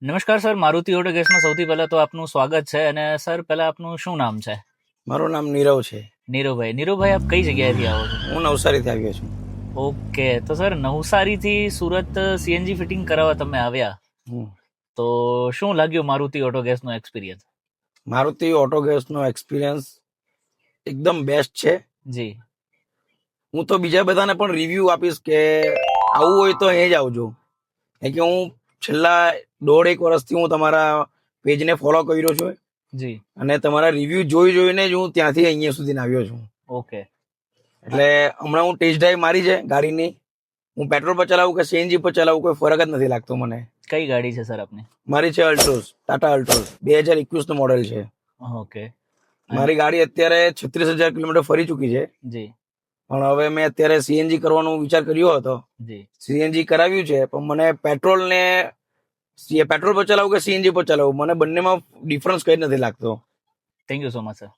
નમસ્કાર sir, Maruti auto ગેસમાં સૌથી પહેલા તો આપનું સ્વાગત છે. અને સર પહેલા આપનું શું નામ છે? મારું નામ નીરવ છે. નીરવભાઈ આપ કઈ જગ્યાએથી આવો છો? હું નવસારીથી આવ્યો છું. ઓકે, તો સર નવસારીથી સુરત સીએનજી ફિટિંગ કરાવવા તમે આવ્યા, હમ. તો શું લાગ્યું મારુતિ ઓટો ગેસનો એક્સપિરિયન્સ? મારુતિ ઓટો ગેસનો એક્સપિરિયન્સ એકદમ બેસ્ટ છે. જી, હું તો બીજા બધાને પણ રિવ્યુ આપીશ કે આવું હોય તો અહીં જ આવજો. કારણ કે હું છેલ્લા 1.5 વર્ષથી હું તમારા પેજને ફોલો કર્યો છું જી, અને તમારા રિવ્યુ જોઈને જ હું ત્યાંથી અહીંયા સુધી આવ્યો છું. ઓકે. એટલે હમણાં હું ટેસ્ટ ડ્રાઈવ મારી છે ગાડીની. હું પેટ્રોલ પર ચલાવું કે સીએનજી પર ચલાવું કોઈ ફરક જ નથી લાગતો મને. કઈ ગાડી છે સર આપની? મારી છે અલ્ટ્રોઝ, ટાટા અલ્ટ્રોઝ 2021 નું મોડેલ છે. ઓકે. મારી ગાડી અત્યારે 36,000 કિલોમીટર ફરી ચૂકી છે. જી, પણ હવે મેં અત્યારે સીએનજી કરવાનો વિચાર કર્યો હતો. જી, સીએનજી કરાવ્યું છે, પણ મને પેટ્રોલ પર ચલાવવું કે સીએનજી પર ચલાવવું, મને બંનેમાં ડિફરન્સ કઈ જ નથી લાગતો. Thank you so much sir.